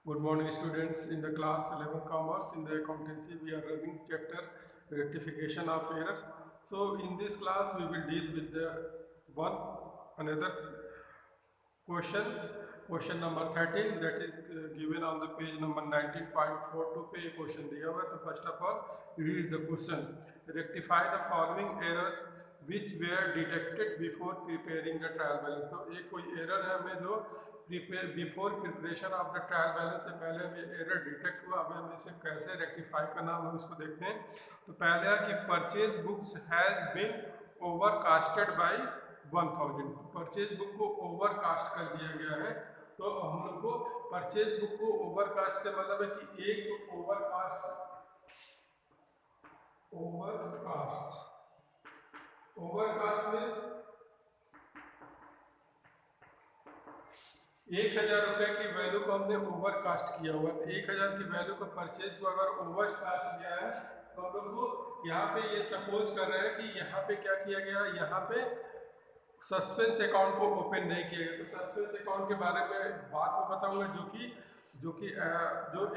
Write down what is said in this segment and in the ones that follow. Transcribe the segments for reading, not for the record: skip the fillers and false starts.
Good morning, students. In the class 11 Commerce, in the accountancy, we are running chapter rectification of errors. So, in this class, we will deal with the another question, question number 13, that is given on the page number 19.42 पे question दिया हुआ है. तो first of all read the question. Rectify the following errors which were detected before preparing the trial balance. तो एक कोई error है हमें जो before preparation of the trial balance से पहले हमें एरर डिटेक्ट हुआ. अब हमें इसे कैसे रेक्टिफाई करना हम इसको देखते हैं. तो पहले है कि purchase books has been overcasted by 1000. Purchase book को ओवरकास्ट कर दिया गया है. तो हम लोग को परचेज बुक को ओवरकास्ट से मतलब है कि एक ओवरकास्ट मीन्स 1000 रुपए की वैल्यू को हमने ओवरकास्ट किया हुआ. 1000 की वैल्यू को परचेज को अगर ओवरकास्ट किया है तो हम लोग को यहाँ पे ये सपोज कर रहे हैं कि यहाँ पे क्या किया गया है, यहाँ पे सस्पेंस अकाउंट को ओपन नहीं किया गया. तो सस्पेंस अकाउंट के बारे में बात में बताऊंगा जो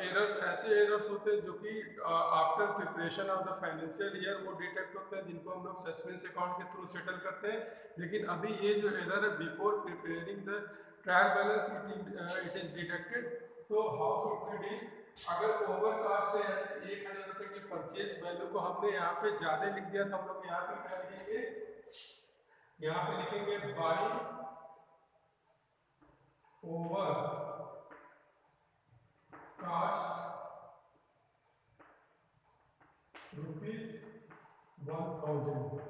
एरर्स ऐसे एरर्स होते हैं जो कि after preparation of the financial year वो डिटेक्ट होते हैं, जिनको हम लोग सस्पेंस अकाउंट के थ्रू सेटल करते हैं. लेकिन अभी ये जो एरर है before preparing the trial balance it is detected. तो हाउ शुड वी डील. अगर ओवरकास्ट है 1000 रुपये की परचेज वैल्यू को हमने यहाँ पे ज़्यादा लिख दिया तो हम लोग यहाँ पे क्या लिखेंगे, यहाँ पे लिखेंगे बाई ओवर कास्ट ₹1000.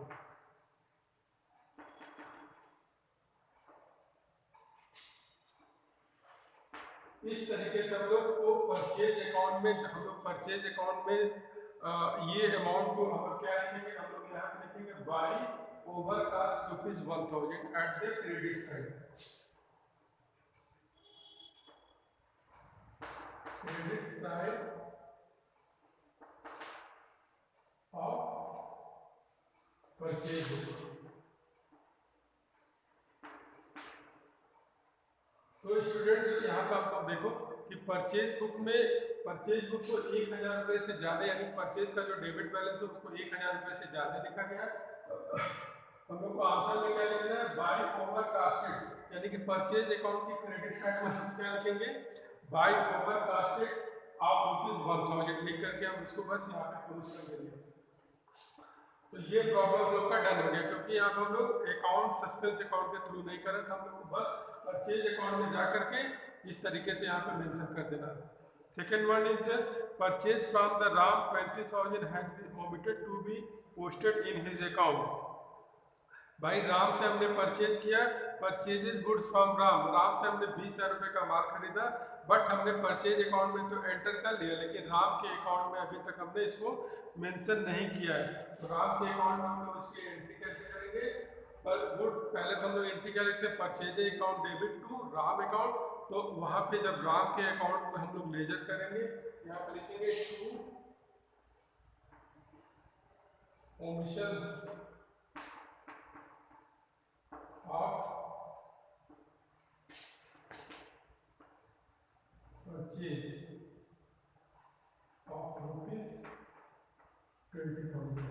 इस तरीके से हम लोग को परचेज अकाउंट में ये अमाउंट को हम लोग क्या लिखेंगे, हम लोग यहाँ पे लिखेंगे by overcast ₹1000 at the credit side. Credit side of purchase. तो स्टूडेंट यहाँ पे आप लोग देखो कि परचेज बुक को 1000 रुपये से ज़्यादा, यानी परचेज का जो डेबिट बैलेंस है उसको 1000 रुपये से ज़्यादा लिखा गया. हम लोग को आंसर में क्या लिखना है, बाई ओवरकास्टेड, यानी कि परचेज अकाउंट की क्रेडिट साइड में हम क्या लिखेंगे, बाई ओवरकास्टेड ऑफ ₹1000 लिख करके हम इसको बस यहाँ पे क्लोज कर देंगे. तो ये प्रॉब्लम हम लोग का डन हो गया, क्योंकि यहाँ पे हम लोग अकाउंट सस्पेंस अकाउंट के थ्रू नहीं करें, तो हम लोग को बस परचेज अकाउंट में जा करके इस तरीके से यहाँ पे मेंशन कर देना. Second one is the purchase from the Ram 20,000 has been omitted to be posted in his account. भाई राम से हमने परचेज किया, परचेजेज गुड्स फ्रॉम राम से हमने 20,000 रुपये का माल खरीदा, बट हमने परचेज अकाउंट में तो एंटर कर लिया, लेकिन राम के अकाउंट में अभी तक हमने इसको मेंशन नहीं किया है. तो राम के अकाउंट में हम लोग इसकी एंट्री कैसे करेंगे, पर गुड पहले तो हम लोग एंट्री क्या लिखते हैं, purchase account debit to Ram account. तो वहाँ पे जब राम के अकाउंट में हम लोग लेजर करेंगे, यहाँ पे लिखेंगे to omissions of purchase of ₹20,000.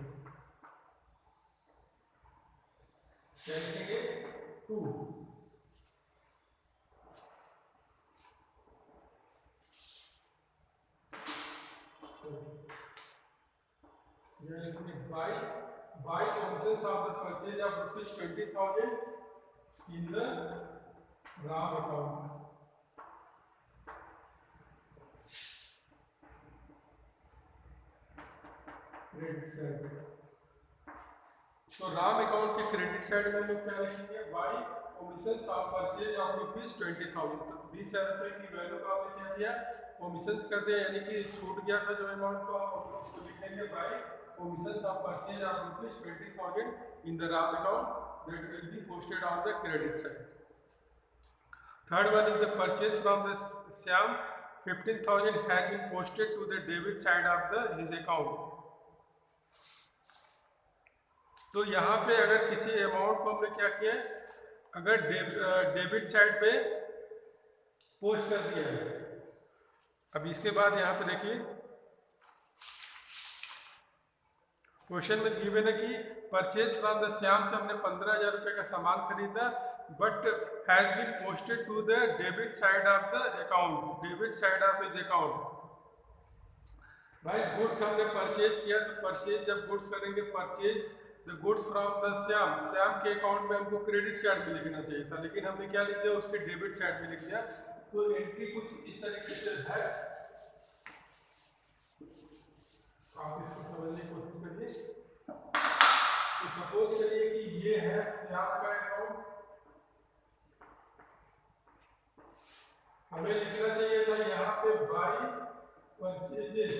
क्या लिखेंगे, टू ये लिखेंगे by omissions of the purchase of ₹20,000 in the RAM account. Credit side. तो राम अकाउंट के क्रेडिट साइड में हम लोग क्या लिखेंगे, by omissions of purchase of ₹20,000. तो 20,000 रुपये की वैल्यू का आपने क्या किया, ओमिशंस कर दिया, यानी कि छूट गया था जो अमाउंट, को आप उसको लिखेंगे by omissions of purchase of ₹20,000 in the Ram account that will be posted on the credit side. Third one is the purchase from the Syam 15,000 has been posted to the debit side of his account. तो यहाँ पे अगर किसी amount को हमने क्या किया, अगर डेबिट साइड पे पोस्ट कर दिया है, अब इसके बाद यहाँ पे देखिए क्वेश्चन में गिवन है कि परचेज फ्रॉम द श्याम से हमने 15,000 रुपये का सामान खरीदा, but has been posted to the debit side of the account, debit side of his account. भाई गुड्स हमने परचेज किया, तो परचेज जब गुड्स करेंगे, purchase the goods from the Shyam, Shyam के अकाउंट में हमको क्रेडिट साइड में लिखना चाहिए था, लेकिन हमने क्या लिख दिया, उसके डेबिट साइड में लिख दिया। तो एंट्री कुछ इस तरीके से है, आप इसको समझने की कोशिश करिए। तो सपोज करिए कि ये है श्याम का अकाउंट, हमें लिखना चाहिए था यहाँ पे बाई परचेजेज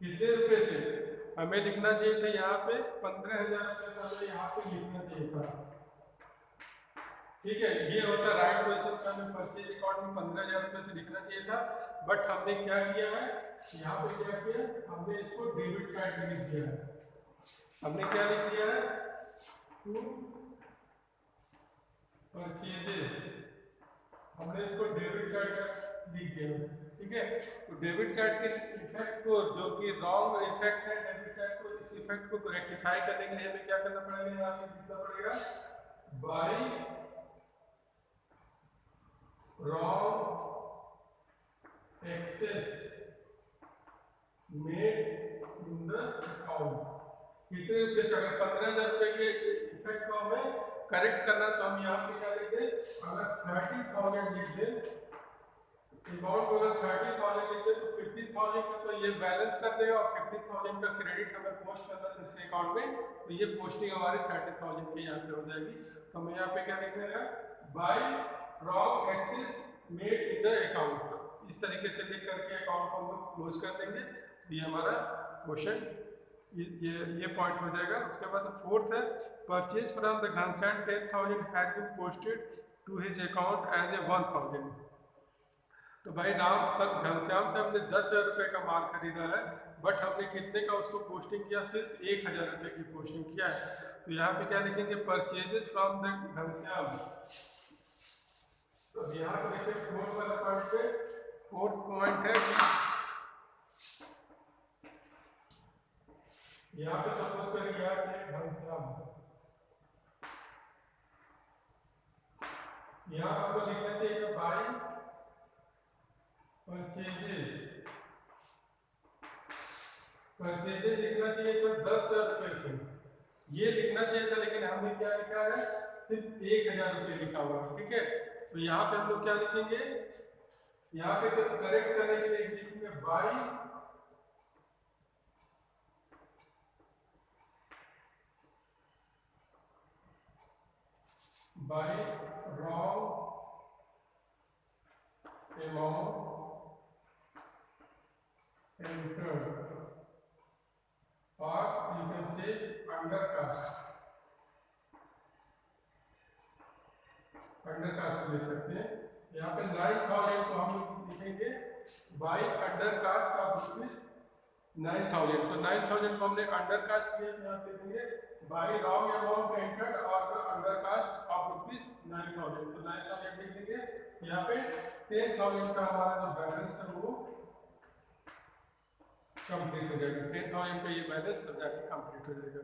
कितने रुपए से, हमें लिखना चाहिए था यहाँ पे 15,000 रुपये से, हमें यहाँ पे लिखना चाहिए था। ठीक है, ये होता राइट पोजीशन का, हमें परचेज अकाउंट में 15,000 रुपये से लिखना चाहिए था, बट हमने क्या किया है, यहाँ पे क्या किया, हमने इसको डेबिट साइड में लिख दिया है। हमने क्या लिख दिया है, टू परचेजेस, हमने इसको डेबिट साइड का लिख दिया। ठीक है, तो डेबिट साइड के इफेक्ट को, जो कि रॉन्ग इफेक्ट है डेबिट साइड को, इस इफेक्ट को रेक्टिफाई करने के लिए हमें क्या करना पड़ेगा, यहाँ पे लिखना पड़ेगा by wrong excess made in the account। कितने रुपए से, अगर 15,000 रुपए के इफेक्ट को हमें करेक्ट करना, तो हम यहाँ पे क्या लिख दें, अगर 30,000 लिख दें, अमाउंट को अगर 30,000 लिख दें, तो 15,000 का तो ये बैलेंस कर देगा, और 15,000 का क्रेडिट हमें पोस्ट करना है इसके अकाउंट में, तो ये पोस्टिंग हमारी 30,000 की यहाँ पे हो जाएगी। तो हमें यहाँ पे क्या लिखना है, by wrong excess made in the account, इस तरीके से लिख करके अकाउंट को हम क्लोज कर देंगे। तो ये हमारा क्वेश्चन ये पॉइंट हो जाएगा। उसके बाद फोर्थ है, purchase from the Ghanshyam 10,000 has been posted to his account as a 1,000। तो भाई घनश्याम से हमने 10,000 रुपये का माल खरीदा है, बट हमने कितने का उसको पोस्टिंग किया, सिर्फ 1,000 रुपये की पोस्टिंग किया है। तो यहाँ पे क्या लिखेंगे, परचेजेस फ्रॉम द घनश्याम। तो यहाँ पे देखिए फोर्थ वाला पॉइंट पे, फोर्थ पॉइंट है कि यहाँ पे सपोज करिए आप एक घनश्याम, यहाँ आपको लिखना चाहिए बाई परचेजेज, परचेजेज लिखना चाहिए था 10,000 रुपये से, ये लिखना चाहिए था, लेकिन हमने क्या लिखा है, सिर्फ 1,000 रुपये लिखा हुआ है। ठीक है, तो यहाँ पे हम लोग क्या लिखेंगे, यहाँ पे करेक्ट करने के लिए लिखेंगे by wrong amount entered, or you can say under cost, under cast ले सकते हैं। यहाँ पे 9,000 को हम लिखेंगे by under cast of rupees 9,000। तो 9,000 को हमने अंडर कास्ट किया, यहाँ पे लिखेंगे बाई रॉन्ग अमाउंट एंटर्ड और अंडर कास्ट ऑफ रुपीज 9,000। तो 9,000 लिख देंगे। यहाँ पे 10,000 का हमारा जो बैलेंस है वो कंप्लीट हो जाएगा, 10,000 का ये बैलेंस तब जाके कंप्लीट हो जाएगा।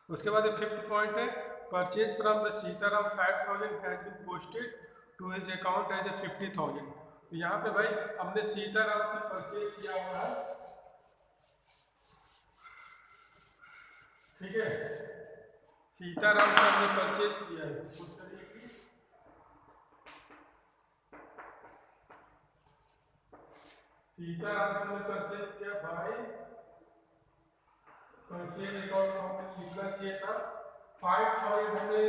उसके बाद फिफ्थ पॉइंट है, purchase from the Sitaram 5,000 has been posted to his account as a 50,000। तो यहाँ पे भाई हमने सीताराम से परचेज किया हुआ है। ठीक है, सीताराम से हमने परचेज किया है, सीताराम से हमने परचेज किया भाई परचेज अकाउंट में हमने लिखना चाहिए था 5,000,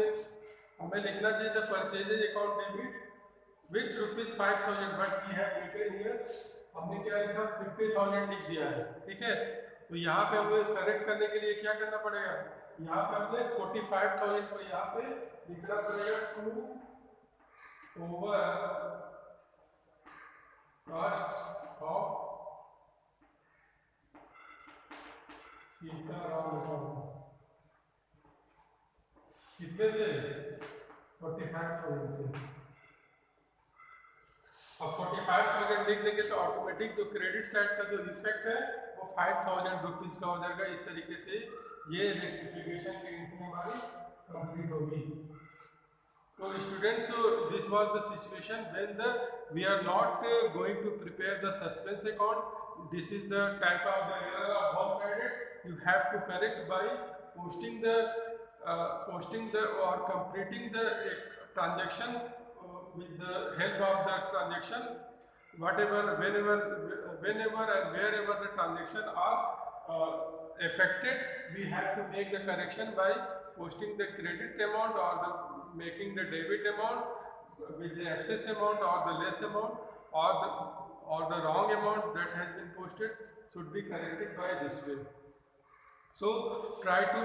हमें लिखना चाहिए था purchases account debit with ₹5,000, but we have written here हमने क्या लिखा 50,000 लिख दिया है। ठीक है, तो यहाँ पे हमें करेक्ट करने के लिए क्या करना पड़ेगा, यहाँ पे हमने 45,000 को यहाँ पे लिखना पड़ेगा 2 ओवर कॉस्ट ऑफ सीताराम, कितने से 45,000 से। लिख देंगे तो ऑटोमेटिक जो क्रेडिट साइड का जो इफेक्ट है वो 5000 रुपीज़ का हो जाएगा। इस तरीके से ये रेक्टिफिकेशन की एंट्री हमारी कंप्लीट होगी। So students, so this was the situation when we are not going to prepare the suspense account. This is the type of the error of one-sided. You have to correct by posting the or completing the transaction with the help of the transaction. Whenever and wherever the transaction are affected, we have to make the correction by posting the credit amount or the making the debit amount with the excess amount or the less amount or the wrong amount that has been posted should be corrected by this way. So try to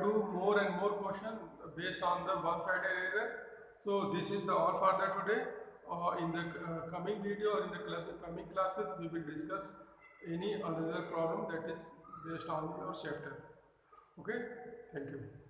do more and more question based on the one-sided error. So this is all for the today. In the coming video or in the coming classes, we will discuss any another problem that is based on your chapter. Okay, thank you.